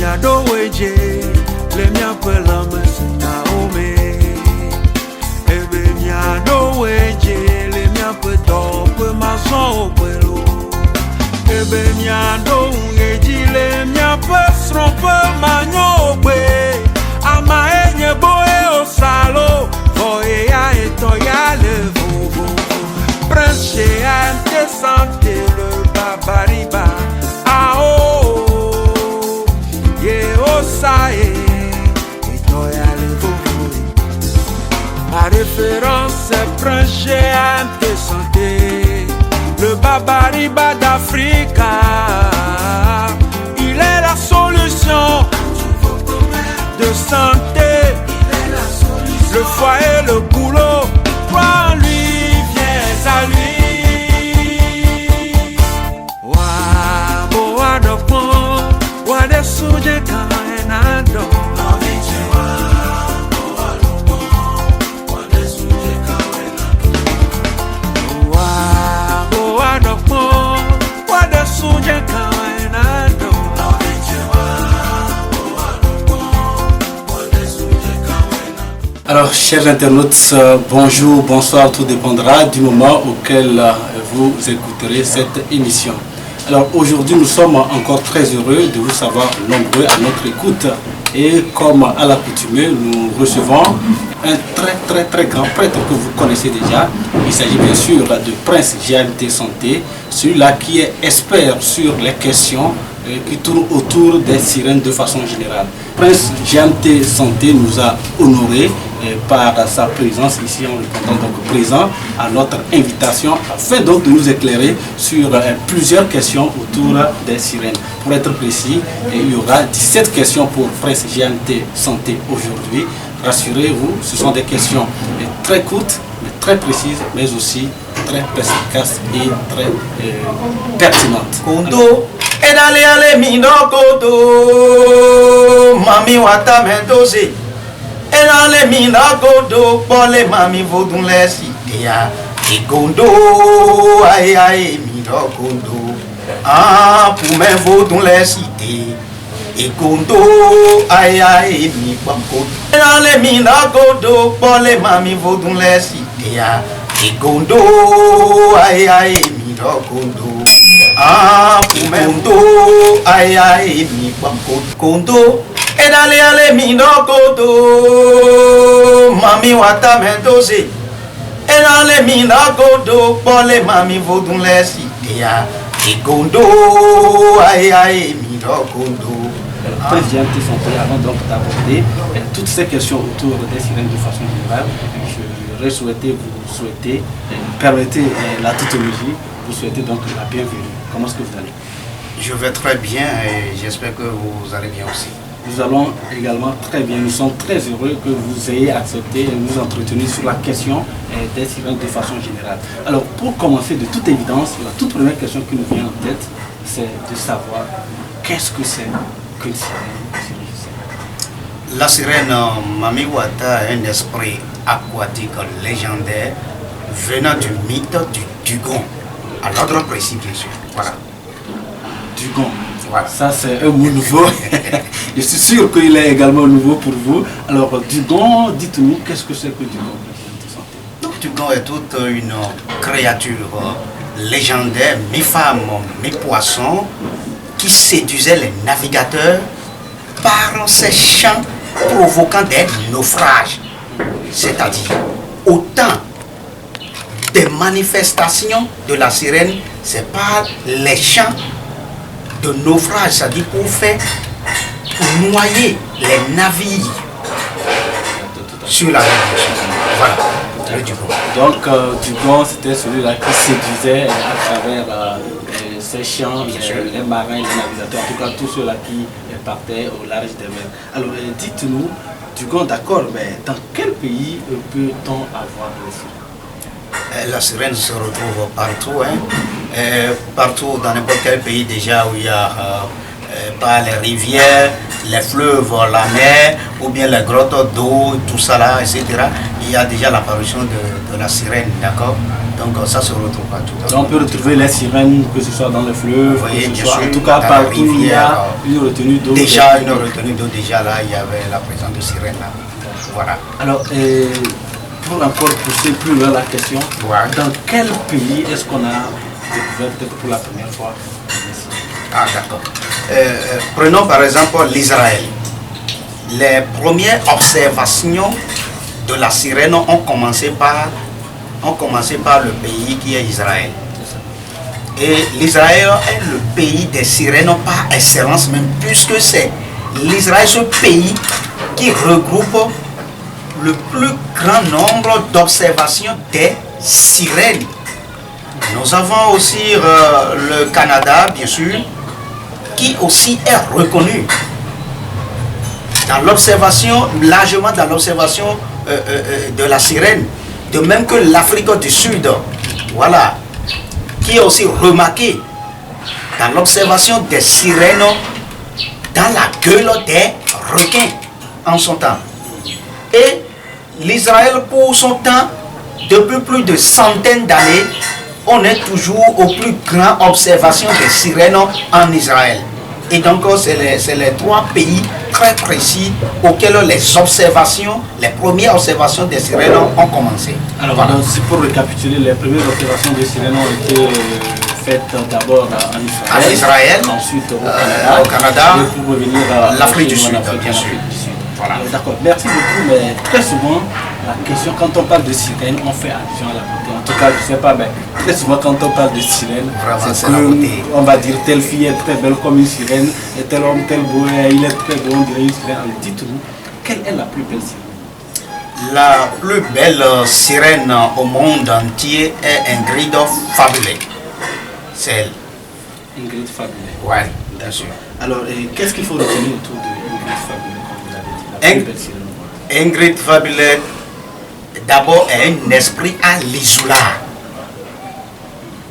miado weje, le mia pela mesina ome. Ebe miado weje, le mia pedo pe maso pelo. Ebe miado weji, le mia pesron pe manyo pe. Ama enye boe o salo, voye ya eto ya le vovo. Prince ante santé le babariba. Ah oh, yeah oh ça et toi ya le vovo. Ma référence c'est Prince ante santé, le babariba d'Africa. Il est la solution de santé, le foyer, le boulot, toi lui, viens à lui. Wa boa do pon, wa de suje kaenado. Wa boa do pon, wa de suje kaenado. Alors, chers internautes, bonjour, bonsoir, tout dépendra du moment auquel vous écouterez cette émission. Alors, aujourd'hui, nous sommes encore très heureux de vous savoir nombreux à notre écoute. Et comme à l'accoutumée, nous recevons un très grand prêtre que vous connaissez déjà. Il s'agit bien sûr de Prince GMT Santé, celui-là qui est expert sur les questions qui tournent autour des sirènes de façon générale. Prince GMT Santé nous a honorés par sa présence ici, en le comptant donc présent à notre invitation afin donc de nous éclairer sur plusieurs questions autour des sirènes. Pour être précis, il y aura 17 questions pour Prince GMT Santé aujourd'hui. Rassurez-vous, ce sont des questions très courtes, mais très précises, mais aussi très perspicaces et très pertinentes. Kondo, edale ale minokoto, mami wata mendoze. Edale minokoto, pole mami vodun lesi dia. Ikondo, aye minokoto, ah pour me vodun lesi dia. Ikondo, aye mi bamko. Edale minokoto, pole mami vodun lesi dia. Ikondo, aye minokoto. Ah, Kondo, aye mi bamko. Kondo, edale ale mi no kodo, mami wata mendoze. Edale mi no kodo, pole mami vodun lesi dia. Kondo, aye mi no kodo. Président qui sont prêts avant donc d'aborder toutes ces questions autour des sirènes de façon générale. Je souhaiter vous souhaiter, permettez la tautologie, vous souhaitez donc la bienvenue. Comment est-ce que vous allez? Je vais très bien et j'espère que vous allez bien aussi. Nous allons également très bien. Nous sommes très heureux que vous ayez accepté de nous entretenir sur la question des sirènes de façon générale. Alors, pour commencer, de toute évidence, la toute première question qui nous vient en tête, c'est de savoir qu'est-ce que c'est qu'une sirène. La sirène Mami Wata est un esprit aquatique légendaire venant du mythe du Dugon. À l'ordre précis, bien sûr. Voilà. Dugon. Voilà. Ça, c'est un mot nouveau. Je suis sûr qu'il est également nouveau pour vous. Alors, Dugon, dites-nous, qu'est-ce que c'est que Dugon? Donc, Dugon est toute une créature légendaire, mi-femme, mi-poisson, qui séduisait les navigateurs par ses chants provoquant des naufrages. C'est-à-dire, autant des manifestations de la sirène, c'est par les chants de naufrage, c'est-à-dire pour faire noyer les navires sur la rive. Voilà, le Dugon. Donc, Dugon, c'était celui-là qui séduisait à travers ces chants, les marins, les navigateurs, en tout cas tous ceux-là qui partaient au large des mers. Alors, dites-nous, Dugon, d'accord, mais dans quel pays peut-on avoir les sirènes? La sirène se retrouve partout, hein. Partout dans n'importe quel pays déjà où il y a par les rivières, les fleuves, la mer, ou bien les grottes d'eau, tout ça là, etc. Il y a déjà l'apparition de la sirène, d'accord? Donc ça se retrouve partout. On peut retrouver les sirènes, que ce soit dans les fleuves, voyez, que ce bien soit, sûr, en tout cas dans partout la il y a rivière, une retenue d'eau. Déjà une retenue d'eau, déjà là, il y avait la présence de sirènes là. Voilà. Alors, pour encore pousser plus loin la question, Ouais. dans quel pays est-ce qu'on a découvert peut-être pour la première fois? Ah d'accord. Prenons par exemple l'Israël. Les premières observations de la sirène ont commencé par le pays qui est Israël. Et l'Israël est le pays des sirènes par excellence même, puisque c'est l'Israël, ce pays qui regroupe le plus grand nombre d'observations des sirènes. Nous avons aussi le Canada, bien sûr, qui aussi est reconnu dans l'observation, largement dans l'observation de la sirène, de même que l'Afrique du Sud, voilà, qui est aussi remarqué dans l'observation des sirènes dans la gueule des requins en son temps. Et l'Israël, pour son temps, depuis plus de centaines d'années, on est toujours aux plus grandes observations des sirènes en Israël. Et donc, c'est les trois pays très précis auxquels les premières observations des sirènes ont commencé. Alors, voilà. donc, pour récapituler, les premières observations des sirènes ont été faites d'abord en Israël, ensuite au Canada, et pour revenir à l'Afrique du Sud, bien sûr. Voilà. D'accord, merci beaucoup, mais très souvent, la question, quand on parle de sirène, on fait allusion à la beauté. En tout cas, je ne sais pas, mais très souvent, quand on parle de sirène, c'est la beauté. On va dire telle fille est très belle comme une sirène, et tel homme, tel beau, il est très beau, on dirait une sirène. Alors, dites-nous, quelle est la plus belle sirène? La plus belle sirène au monde entier est Ingrid Fabulé. C'est elle. Ingrid Fabulé. Oui, bien sûr. Alors, qu'est-ce qu'il faut retenir autour de Ingrid Fabulé, comme vous l'avez dit, la plus belle sirène? Ingrid Fabulé, d'abord, est un esprit à l'Isoula.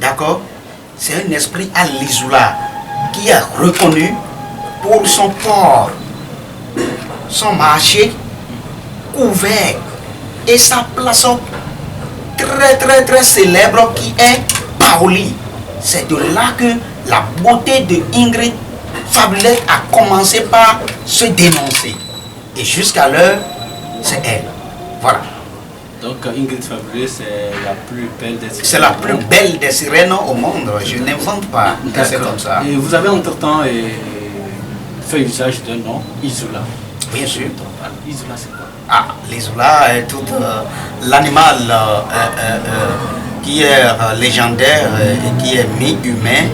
D'accord? C'est un esprit à l'Isoula qui est reconnu pour son port, son marché couvert et sa place très célèbre qui est Paoli. C'est de là que la beauté de Ingrid Fabulé a commencé par se dénoncer. Et jusqu'à l'heure, c'est elle. Voilà. Donc Ingrid Fabulé, c'est la plus belle des sirènes. C'est la plus belle des sirènes au monde. Je n'invente pas. C'est comme ça. Et vous avez entre-temps fait usage d'un nom, Isoula. Bien sûr. Isoula, c'est quoi? Ah, l'Isoula est tout l'animal qui est légendaire et qui est mi-humain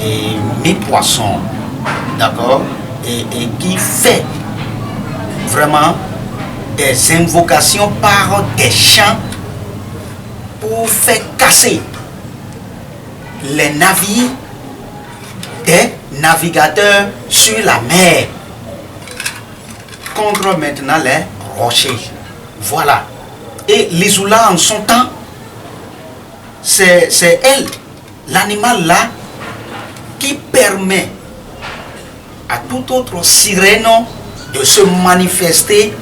et mi-poisson. D'accord? Et qui fait vraiment des invocations par des chants pour faire casser les navires des navigateurs sur la mer contre maintenant les rochers. Voilà. Et l'Isoula en son temps, c'est elle, l'animal là, qui permet à tout autre sirène de se manifester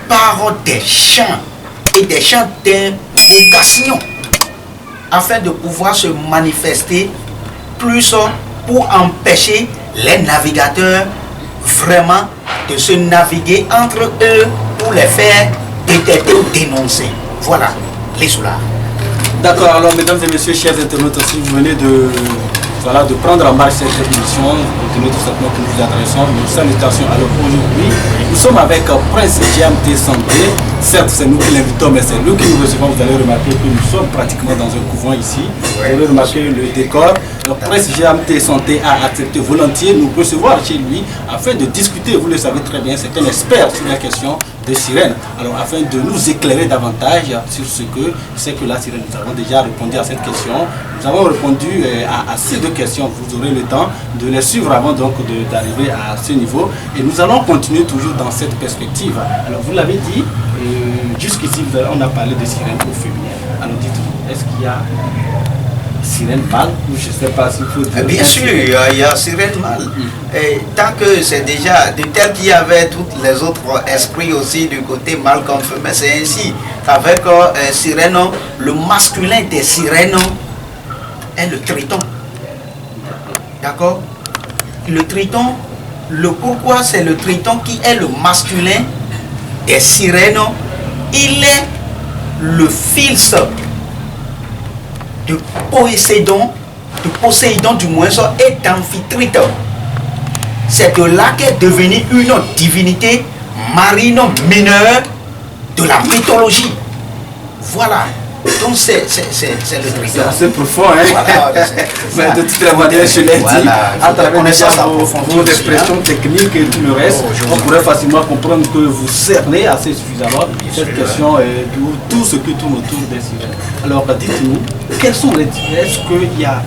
par des chants et des chants d'invocation afin de pouvoir se manifester plus pour empêcher les navigateurs vraiment de se naviguer entre eux pour les faire détecter ou dénoncer. Voilà, l'Isoula. D'accord, alors mesdames et messieurs, chers internautes, si vous venez de prendre en marche cette émission, compte tout simplement que nous vous adressons nos salutations. Alors aujourd'hui, nous sommes avec Prince GMT Santé. Certes, c'est nous qui l'invitons, mais c'est nous qui nous recevons. Vous allez remarquer que nous sommes pratiquement dans un couvent ici. Vous allez remarquer le décor. Alors Prince GMT Santé a accepté volontiers nous recevoir chez lui afin de discuter. Vous le savez très bien, c'est un expert sur la question des sirènes. Alors afin de nous éclairer davantage sur ce que c'est que la sirène, nous avons déjà répondu à cette question. Nous avons répondu à ces deux questions. Vous aurez le temps de les suivre avant donc d'arriver à ce niveau. Et nous allons continuer toujours dans cette perspective. Alors vous l'avez dit, jusqu'ici on a parlé de sirènes au féminin. Alors dites-nous, est-ce qu'il y a sirène mâle, ou je ne sais pas s'il faut dire. Bien sûr, il y a sirène mâle. Et tant que c'est déjà de tel qu'il y avait tous les autres esprits aussi du côté mâle comme feu, mais c'est ainsi qu'avec sirène, le masculin des sirènes est le triton. D'accord? Le triton, le pourquoi c'est le triton qui est le masculin des sirènes, il est le fils de Poséidon du moins, et d'Amphitrite. C'est de là qu'est devenue une divinité marine mineure de la mythologie. Voilà. Donc c'est le triton. C'est assez profond, hein? Voilà, mais de toutes les manières, je l'ai dit, à travers vos expressions hein? techniques et tout le reste, on pourrait facilement comprendre que vous cernez assez suffisamment cette question et tout ce qui tourne autour des sirènes. Alors, dites-nous, quelles sont les sirènes? Est-ce qu'il y a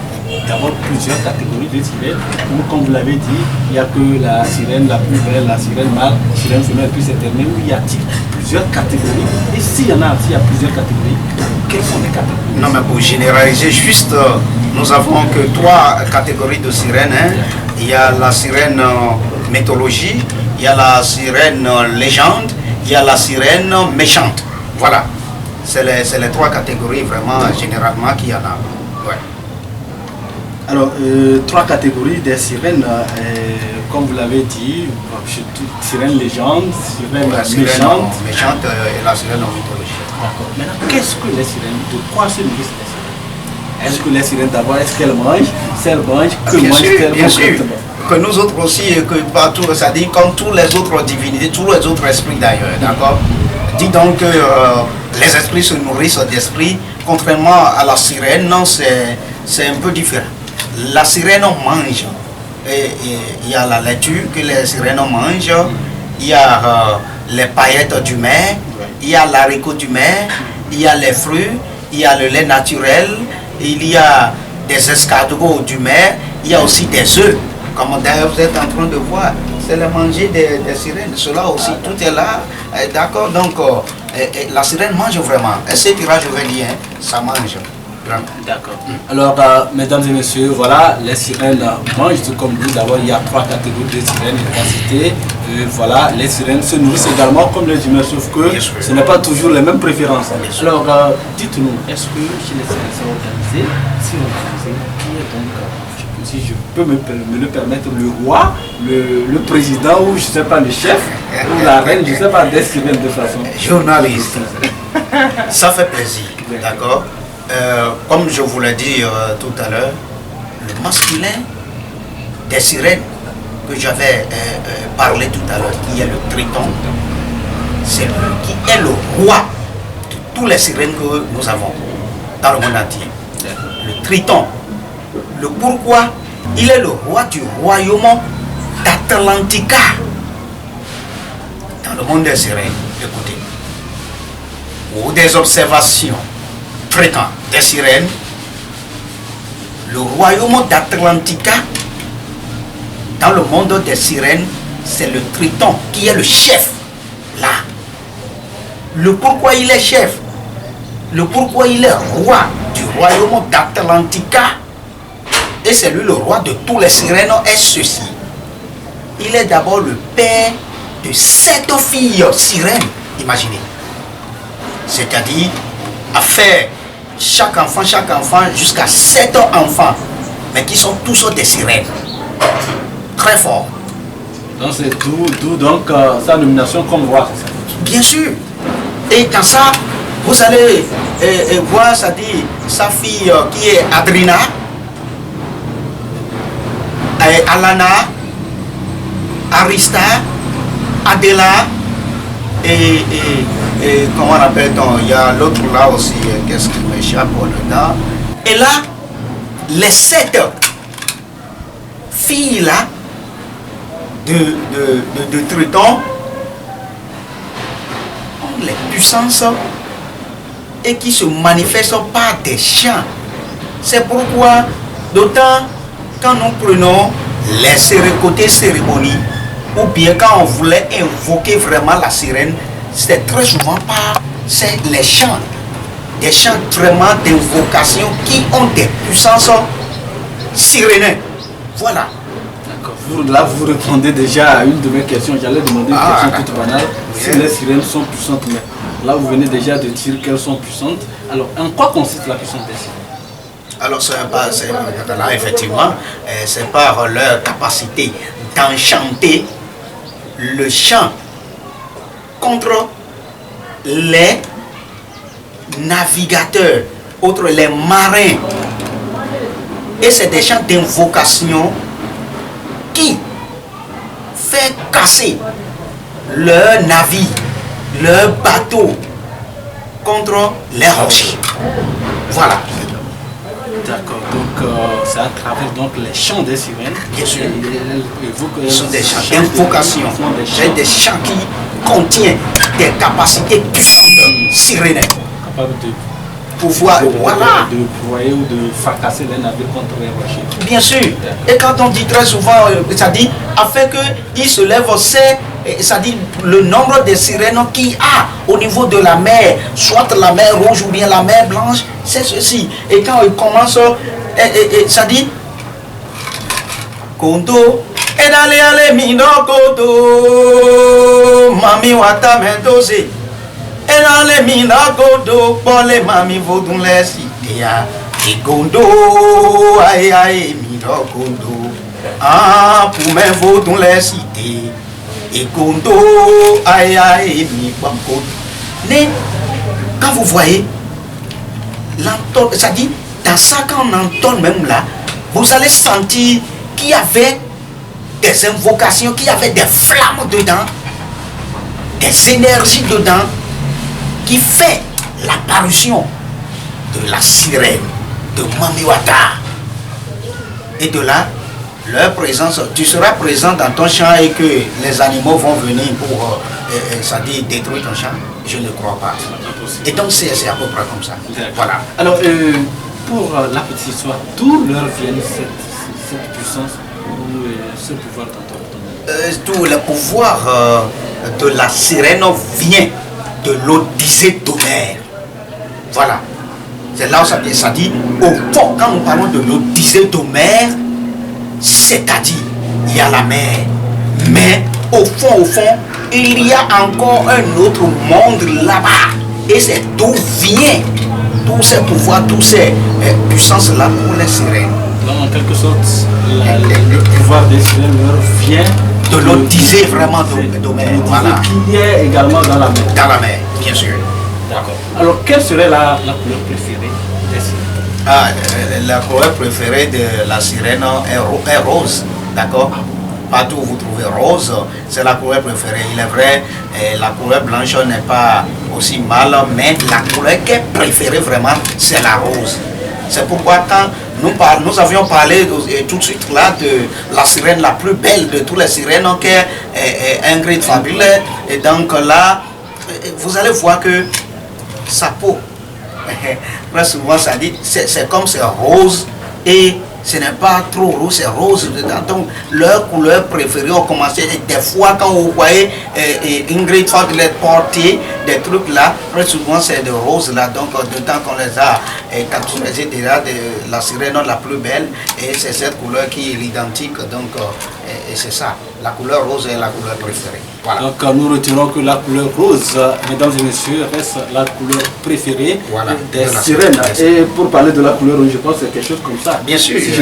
d'abord plusieurs catégories de sirènes? Ou comme vous l'avez dit, il n'y a que la sirène la plus belle, la sirène mâle, la sirène femelle, puis c'est terminé. Ou y a-t-il plusieurs catégories? Et s'il y a plusieurs catégories, quelles sont les catégories? Non, mais pour généraliser, juste, nous avons que 3 catégories de sirènes. Hein. Il y a la sirène mythologie, il y a la sirène légende, il y a la sirène méchante. Voilà. C'est les 3 catégories vraiment généralement qu'il y en a. Ouais. Alors, 3 catégories des sirènes, comme vous l'avez dit, sirène légende, sirène méchante. Méchante et la sirène mythologie. D'accord. Maintenant, qu'est-ce que les sirènes? De quoi se nourrissent les sirènes? Est-ce que les sirènes d'abord, est-ce qu'elles mangent? Si elles mangent, que mangent-elles? Bien sûr. Que nous autres aussi, que partout, c'est-à-dire comme tous les autres divinités, tous les autres esprits d'ailleurs, d'accord? Dis donc que les esprits se nourrissent d'esprits, contrairement à la sirène, non, c'est un peu différent. La sirène mange, et il y a la laitue que les sirènes mangent, il y a les paillettes du mer, il y a l'haricot du mer, il y a les fruits, il y a le lait naturel, il y a des escargots du mer, il y a aussi des œufs, comme d'ailleurs vous êtes en train de voir, c'est le manger des sirènes, cela aussi, tout est là, d'accord, donc la sirène mange vraiment, elle s'étira, je vais dire, ça mange. D'accord. Alors, mesdames et messieurs, voilà, les sirènes mangent tout comme nous. D'abord, il y a 3 catégories de sirènes, il a cité. Voilà, les sirènes se nourrissent également comme les humains, sauf que ce n'est pas toujours les mêmes préférences. Alors, dites-nous, est-ce que chez les sirènes c'est organisé? Si organisé, qui est donc, si je peux me le permettre, le roi, le président ou je ne sais pas, le chef, ou la reine, je ne sais pas, des sirènes de façon. Journaliste, ça fait plaisir, d'accord? Comme je vous l'ai dit tout à l'heure, le masculin des sirènes que j'avais parlé tout à l'heure, qui est le triton, c'est lui qui est le roi de tous les sirènes que nous avons dans le monde entier. Le triton. Le pourquoi? Il est le roi du royaume d'Atlantica dans le monde des sirènes. Écoutez, pour des observations fréquentes des sirènes, le royaume d'Atlantica dans le monde des sirènes, c'est le triton qui est le chef là. Le pourquoi il est chef, le pourquoi il est roi du royaume d'Atlantica, et c'est lui le roi de tous les sirènes, est ceci: il est d'abord le père de 7 filles sirènes, imaginez, c'est-à-dire à faire chaque enfant jusqu'à 7 enfants, mais qui sont tous des sirènes très forts. Donc c'est d'où donc sa nomination comme roi. Bien sûr. Et dans ça, vous allez voir, ça dit, sa fille qui est Adrina, Alana, Arista, Adela, et comment on appelle-t-on, il y a l'autre là aussi, qu'est-ce qui m'échappe là. Et là, les 7 filles là, de Triton, ont les puissances et qui se manifestent par des chants. C'est pourquoi, d'autant quand nous prenons les côtés cérémonies, ou bien quand on voulait invoquer vraiment la sirène, c'est très souvent par les chants. des chants vraiment d'invocation qui ont des puissances sirénées. Voilà. D'accord. Là, vous répondez déjà à une de mes questions. J'allais demander une question toute banale. Si les sirènes sont puissantes, mais là, vous venez déjà de dire qu'elles sont puissantes. Alors, en quoi consiste la puissance des sirènes? Alors, là, effectivement, c'est par leur capacité d'enchanter le chant contre les navigateurs, contre les marins. Et c'est des chants d'invocation qui fait casser leur navire, leur bateau contre les rochers. Voilà. D'accord, donc c'est à travers donc, les chants des sirènes. Bien sûr. Ce sont des chants d'invocation. C'est des chants qui contiennent des capacités puissantes sirénées. Capables de pouvoir, voilà. De broyer ou de fracasser les navires contre les rochers. Bien sûr. Et quand on dit très souvent, ça dit, afin qu'il se lève, ça dit le nombre de sirènes qu'il a au niveau de la mer, soit la mer rouge ou bien la mer blanche, c'est ceci. Et quand il commence, ça dit, Kondo, et d'aller aller mino kodo, mami wata mendose. Et dans les minagodo, pour les mamies vaudront les cités. Et gondo, aïe aïe, minagodo. Ah, pour mes vaudront les cités. Et gondo, aïe aïe, minagodo. Mais, quand vous voyez, ça dit, dans ça, quand on entend même là, vous allez sentir qu'il y avait des invocations, qu'il y avait des flammes dedans, des énergies dedans, qui fait l'apparition de la sirène, de Mamiwata. Et de là, leur présence, tu seras présent dans ton champ et que les animaux vont venir pour ça dit, détruire ton champ, je ne crois pas. Et donc c'est à peu près comme ça. Voilà. Alors, pour la petite histoire, d'où leur vient cette puissance ou ce pouvoir d'entendre? Tout le pouvoir de la sirène vient de l'Odyssée d'Homère. Voilà. C'est là où ça dit, au fond, quand nous parlons de l'Odyssée d'Homère, c'est-à-dire, il y a la mer. Mais au fond, il y a encore un autre monde là-bas. Et c'est d'où vient tous ces pouvoirs, toutes ces puissances-là pour les sirènes. Donc, en quelque sorte, le pouvoir des sirènes vient de l'Odyssée vraiment d'Homère. Voilà. Qui est également dans la mer. Dans la mer, bien sûr. D'accord. Alors, quelle serait la couleur préférée des sirènes? La couleur préférée de la sirène est rose. D'accord. Partout où vous trouvez rose, c'est la couleur préférée. Il est vrai, la couleur blanche n'est pas aussi mal, mais la couleur qui est préférée vraiment, c'est la rose. C'est pourquoi quand nous avions parlé tout de suite là de la sirène la plus belle de toutes les sirènes, qui est Ingrid Fabile. Et donc là, vous allez voir que sa peau, très souvent ça dit, c'est comme c'est rose et ce n'est pas trop rose, c'est rose. Donc leur couleur préférée ont commencé. Des fois quand vous voyez Ingrid Fabile porter des trucs là, très souvent c'est de rose là. Donc de temps qu'on les a capturés déjà de la sirène la plus belle, et c'est cette couleur qui est l'identique. Donc et c'est ça, la couleur rose est la couleur préférée. Voilà. Donc nous retirons que la couleur rose, mesdames et messieurs, reste la couleur préférée des sirènes. Et pour parler de la couleur rouge, je pense que c'est quelque chose comme ça. Bien sûr. Si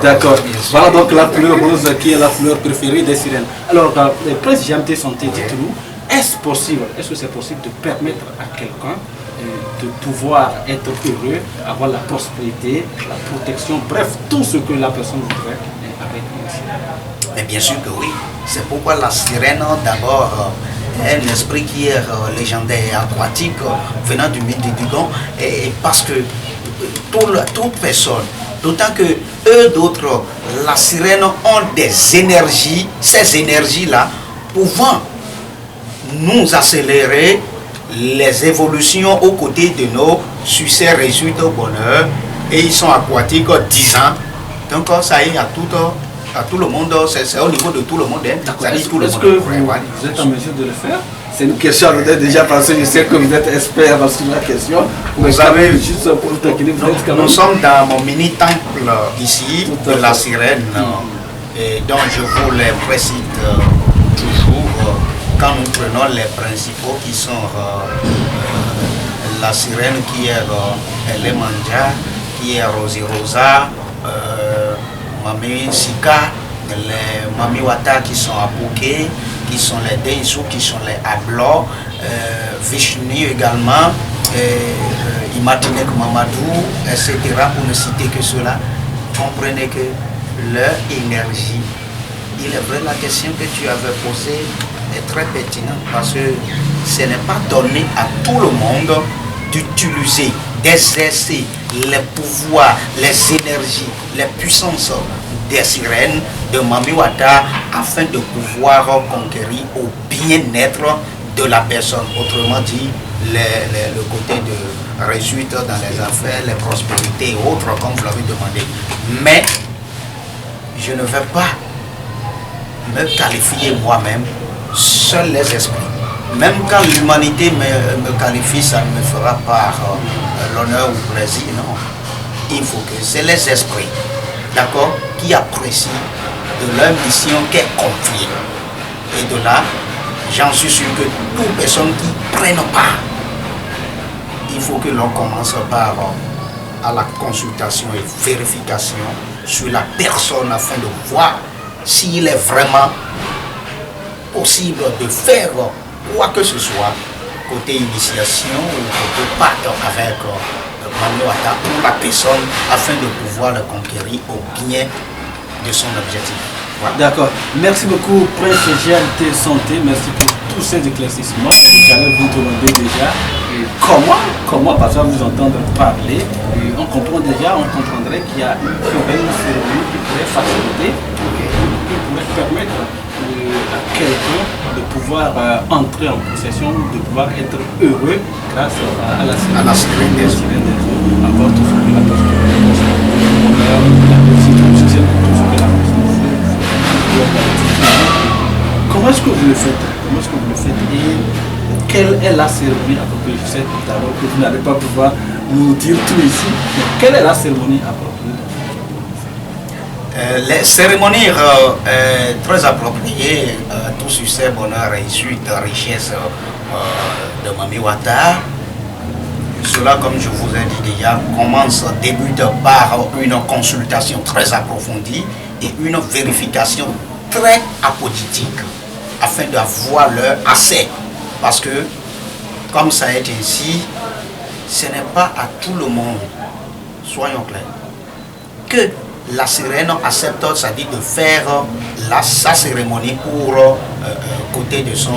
d'accord. Voilà donc la couleur rose qui est la couleur préférée des sirènes. Alors, Prince GMT Santé, dites-nous, est-ce que c'est possible de permettre à quelqu'un de pouvoir être heureux, avoir la prospérité, la protection, bref, tout ce que la personne voudrait avec une sirène? Mais bien sûr que oui. C'est pourquoi la sirène, d'abord, est un esprit qui est légendaire, aquatique, venant du mythe du Dugon, et parce que toute personne, d'autant que eux d'autres, la sirène ont des énergies, ces énergies-là, pouvant nous accélérer les évolutions aux côtés de nos succès, réussites au bonheur, et ils sont aquatiques 10 ans. Donc ça y est à tout le monde, c'est au niveau de tout le monde. Est-ce que vous êtes en mesure de le faire? C'est une question à déjà parce que je sais que vous êtes expert sur la question. Vous savez, juste pour vous taquiner, vous êtes quand même... nous sommes dans mon mini-temple ici, de la sirène, et donc je vous les précise toujours quand nous prenons les principaux qui sont la sirène qui est Elemanja, qui est Rosi Rosa, Mami Sika, les Mami Wata qui sont à Bouquet, qui sont les Deisu, qui sont les Ablo, Vishnu également, Imatinek Mamadou, etc. Pour ne citer que cela. Comprenez que leur énergie, il est vrai, la question que tu avais posée est très pertinente parce que ce n'est pas donné à tout le monde d'utiliser, d'exercer les pouvoirs, les énergies, les puissances des sirènes de Mami Wata afin de pouvoir conquérir au bien-être de la personne. Autrement dit, le côté de réussite dans les affaires, les prospérités et autres, comme vous l'avez demandé. Mais je ne vais pas me qualifier moi-même, seuls les esprits. Même quand l'humanité me qualifie, ça ne me fera pas l'honneur ou plaisir, non. Il faut que c'est les esprits, d'accord, qui apprécient de leur mission qui est confiée. Et de là, j'en suis sûr que toute personne qui prenne part, il faut que l'on commence par à la consultation et vérification sur la personne afin de voir s'il est vraiment possible de faire quoi que ce soit côté initiation ou côté pacte avec Mami Wata pour la personne afin de pouvoir le conquérir au bien de son objectif. Voilà. D'accord. Merci beaucoup, Prince GLT Santé. Merci pour tous ces éclaircissements. J'allais vous demander déjà comment parce que vous entendre parler, on comprendrait qu'il y a une cérémonie qui pourrait faciliter, qui pourrait permettre à quelqu'un de pouvoir entrer en possession, de pouvoir être heureux grâce à la sirène des eaux, avoir tout ce que la personne Comment est-ce que vous le faites et quelle est la cérémonie appropriée? Je sais tout à l'heure que vous n'allez pas pouvoir nous dire tout ici, mais quelle est la cérémonie appropriée? Les cérémonies très appropriées, tout succès, bonheur, réussite, richesse de Mami Wata. Cela, comme je vous ai dit déjà, débute par une consultation très approfondie et une vérification très apodictique afin d'avoir leur assez. Parce que, comme ça est ainsi, ce n'est pas à tout le monde, soyons clairs, que la sirène accepte, c'est-à-dire de faire sa cérémonie pour côté de son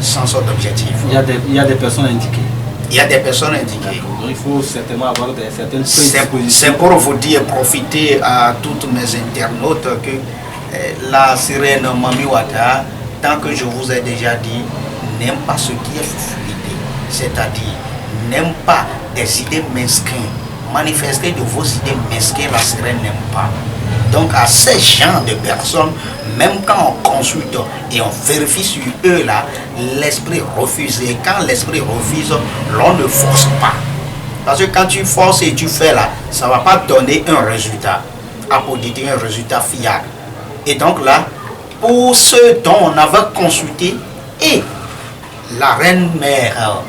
sens d'objectif. Il y a des personnes indiquées. Il y a des personnes indiquées. Donc il faut certainement avoir certaines prédispositions. C'est pour vous dire, profiter à toutes mes internautes que la sirène Mami Wata, tant que je vous ai déjà dit, n'aime pas ce qui est fluidité, c'est-à-dire n'aime pas des idées mesquines. Manifester de vos idées mesquines, la sirène n'aime pas. Donc à ces gens de personnes, même quand on consulte et on vérifie sur eux là, l'esprit refuse. Et quand l'esprit refuse, l'on ne force pas. Parce que quand tu forces et tu fais là, ça ne va pas donner un résultat apodictique, un résultat fiable. Et donc là, pour ceux dont on avait consulté et la reine mère,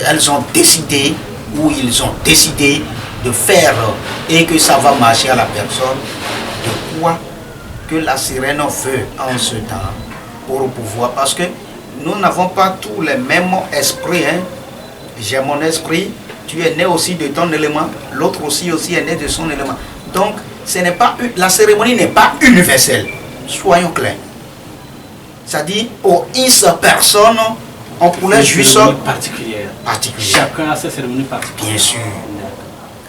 elles ont décidé, ou ils ont décidé de faire et que ça va marcher à la personne, de quoi que la sirène veut en ce temps pour pouvoir, parce que nous n'avons pas tous les mêmes esprits. Hein. J'ai mon esprit, tu es né aussi de ton élément, l'autre aussi est né de son élément. Donc ce n'est pas, la cérémonie n'est pas universelle, soyons clairs. C'est-à-dire pour une personne, on pourrait juste particulière. Chacun a sa cérémonie particulière. Bien sûr.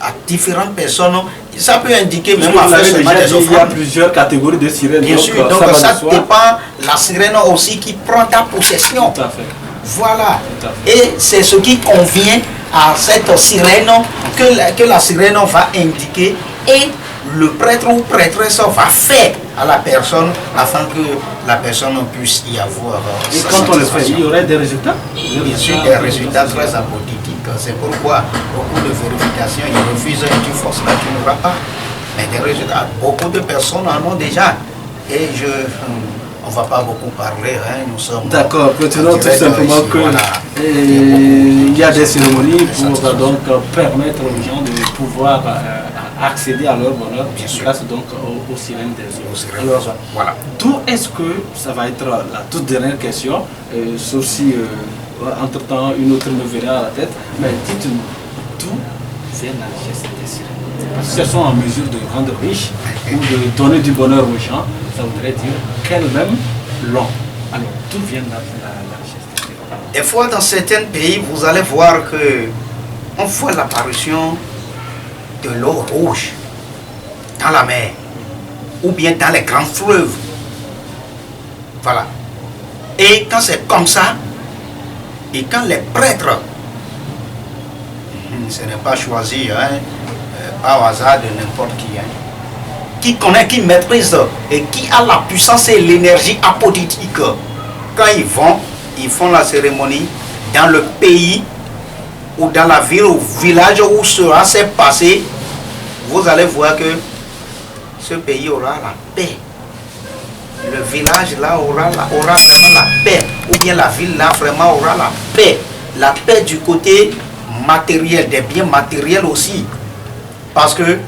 À différentes personnes, ça peut indiquer même à faire seulement des offrandes. Il y a plusieurs catégories de sirènes. Bien sûr, donc ça dépend la sirène aussi qui prend ta possession. Tout à fait. Voilà. Tout à fait. Et c'est ce qui convient à cette sirène que la sirène va indiquer et le prêtre ou prêtresse va faire à la personne afin que la personne puisse y avoir. Et quand on le fait, il y aurait des résultats? Bien sûr, des résultats très apothétiques. C'est pourquoi beaucoup de vérifications, ils refusent et tu forces là, tu n'auras pas. Mais des résultats, beaucoup de personnes en ont déjà. Et on ne va pas beaucoup parler, hein, nous sommes... D'accord, continuons tout simplement que voilà, il y a des cérémonies pour donc permettre aux gens de pouvoir accéder à leur bonheur, bien sûr, grâce donc aux sirènes des eaux. Alors, voilà. D'où est-ce que, ça va être la toute dernière question, sauf si entre-temps une autre me verra à la tête, mais dites-nous, d'où vient la richesse des sirènes? Parce qu'elles sont en mesure de rendre riches ou de donner du bonheur aux gens, ça voudrait dire qu'elles-mêmes l'ont. Alors, d'où vient la richesse des sirènes? Des fois, dans certains pays, vous allez voir que on voit l'apparition de l'eau rouge dans la mer ou bien dans les grands fleuves. Voilà. Et quand c'est comme ça, et quand les prêtres, ce n'est pas choisi, hein, pas au hasard de n'importe qui connaît, qui maîtrise et qui a la puissance et l'énergie apodictique, quand ils font la cérémonie dans le pays ou dans la ville ou village où cela s'est passé, vous allez voir que ce pays aura la paix. Le village là aura vraiment la paix. Ou bien la ville là vraiment aura la paix. La paix du côté matériel, des biens matériels aussi. Parce que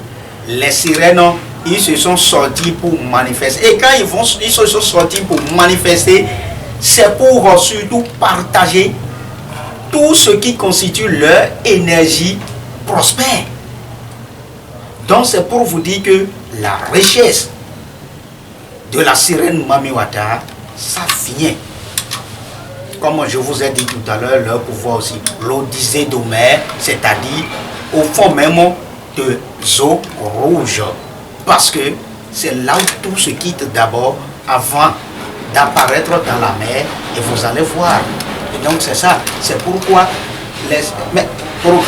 les sirènes, ils se sont sortis pour manifester. Et quand ils se sont sortis pour manifester, c'est pour surtout partager tout ce qui constitue leur énergie prospère. Donc c'est pour vous dire que la richesse de la sirène Mamiwata, ça vient. Comme je vous ai dit tout à l'heure, leur pouvoir aussi, l'Odyssée d'Homère, c'est-à-dire au fond même de eaux rouges. Parce que c'est là où tout se quitte d'abord avant d'apparaître dans la mer et vous allez voir. Et donc c'est ça, c'est pourquoi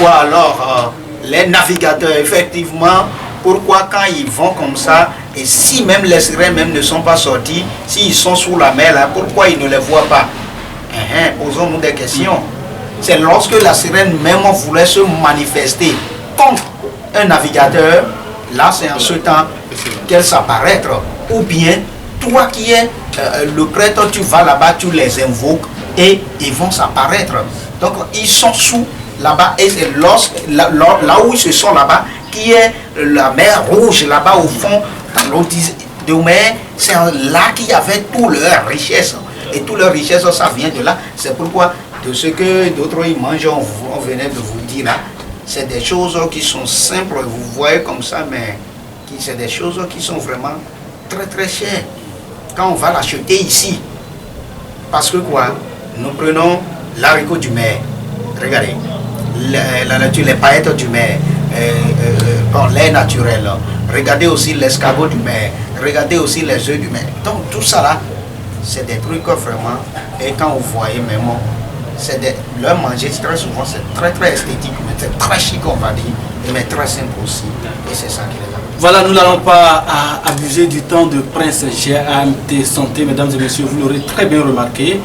alors les navigateurs effectivement, pourquoi quand ils vont comme ça, et si même les sirènes même ne sont pas sortis, s'ils sont sous la mer là, pourquoi ils ne les voient pas? Posons-nous des questions. C'est lorsque la sirène même voulait se manifester comme un navigateur, là c'est en ce temps qu'elle s'apparaître. Ou bien toi qui es le prêtre, tu vas là-bas, tu les invoques et ils vont s'apparaître. Donc ils sont sous là-bas et c'est là où ils se sont là-bas, qui est la mer Rouge là-bas au fond, dans l'Odyssée d'Homère, c'est là qu'il y avait toute leur richesse. Et toute leur richesse, ça vient de là. C'est pourquoi de ce que d'autres ils mangent, on venait de vous dire là, c'est des choses qui sont simples, vous voyez comme ça, mais c'est des choses qui sont vraiment très très chères. Quand on va l'acheter ici, parce que quoi, nous prenons l'haricot du mer, regardez, la nature, les paillettes du mer, bon, l'air naturel, regardez aussi l'escargot du mer, regardez aussi les œufs du mer. Donc tout ça là, c'est des trucs vraiment, et quand vous voyez même, leur manger très souvent c'est très très esthétique, mais c'est très chic on va dire, mais très simple aussi, et c'est ça qui les a. Voilà, nous n'allons pas abuser du temps de Prince GAMT Santé, mesdames et messieurs, vous l'aurez très bien remarqué.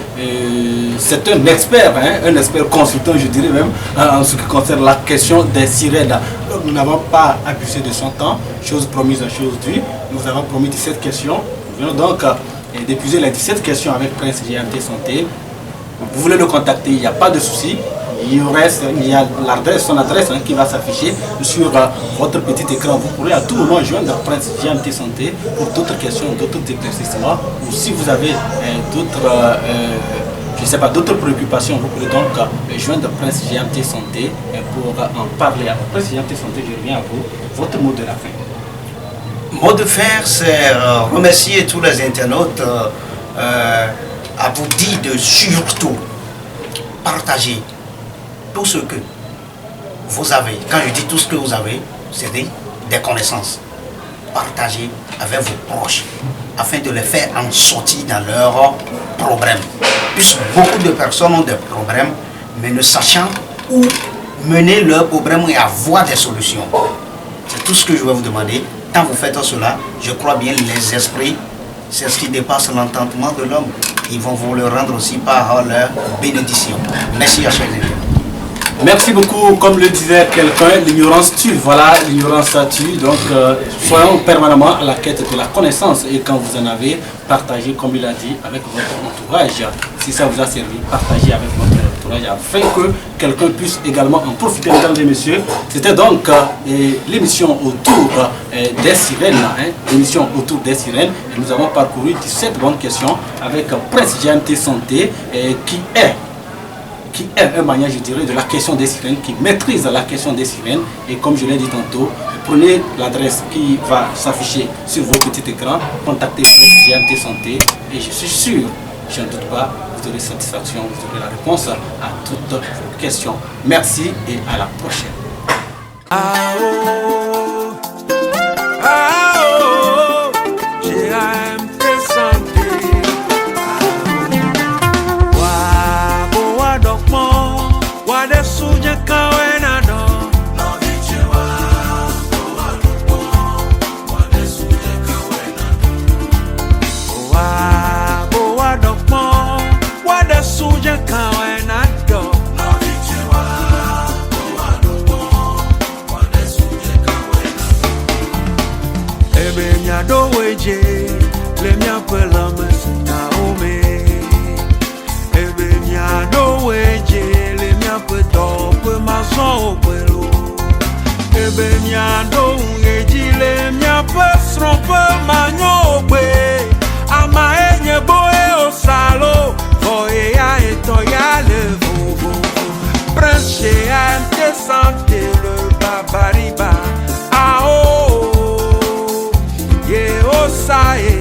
C'est un expert, un expert consultant, je dirais même, en ce qui concerne la question des sirènes. Nous n'avons pas abusé de son temps, chose promise, chose due. Nous avons promis 17 questions. Nous venons donc d'épuiser les 17 questions avec Prince GAMT Santé. Vous voulez le contacter, il n'y a pas de souci. Il y a l'adresse, son adresse qui va s'afficher sur votre petit écran. Vous pourrez à tout moment joindre Prince GAMT Santé pour d'autres questions, d'autres éclaircissements. Ou si vous avez d'autres, je sais pas, d'autres préoccupations, vous pourrez donc joindre Prince GAMT Santé pour en parler. Alors, Prince GAMT Santé, je reviens à vous. Votre mot de la fin. Mot de fin, c'est remercier tous les internautes, à vous dire de surtout partager tout ce que vous avez. Quand je dis tout ce que vous avez, c'est des connaissances. Partagez avec vos proches afin de les faire en sortir dans leurs problèmes. Puisque beaucoup de personnes ont des problèmes, mais ne sachant où mener leurs problèmes et avoir des solutions. C'est tout ce que je vais vous demander. Quand vous faites cela, je crois bien les esprits c'est ce qui dépasse l'entendement de l'homme. Ils vont vous le rendre aussi par leur bénédiction. Merci à chers internautes. Merci beaucoup. Comme le disait quelqu'un, l'ignorance tue. Voilà, l'ignorance tue. Donc, soyons permanemment à la quête de la connaissance. Et quand vous en avez, partagez, comme il a dit, avec votre entourage. Si ça vous a servi, partagez avec votre entourage afin que quelqu'un puisse également en profiter, mesdames et messieurs. C'était donc l'émission autour des sirènes. L'émission autour des sirènes. Et nous avons parcouru 17 bonnes questions avec Prince GMT Santé qui est un manière, je dirais, de la question des sirènes, qui maîtrise la question des sirènes. Et comme je l'ai dit tantôt, prenez l'adresse qui va s'afficher sur vos petits écrans, contactez GMT Santé et je suis sûr, je ne doute pas, vous aurez satisfaction, vous aurez la réponse à toutes vos questions. Merci et à la prochaine. Le mia quella mesina ome ebe mia doweje le mia peto pe maso pelo ebe mia doweji le mia pesron pe manyo pe ama enye boe osalo boe ya eto ya le vovo Prince GMT Santé le babariba ao ye osae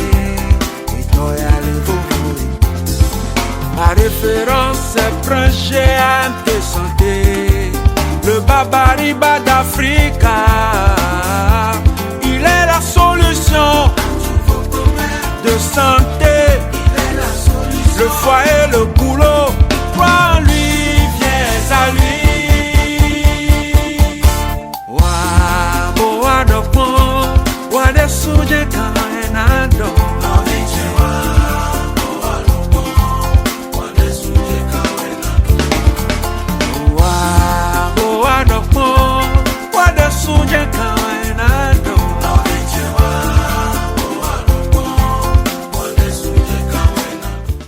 ma référence c'est Prince GMT Santé, le babariba d'Afrique. Il est la solution de santé, le foyer, le boulot, crois en lui, viens à lui. Wa bo wa do pon, wa de suje kan.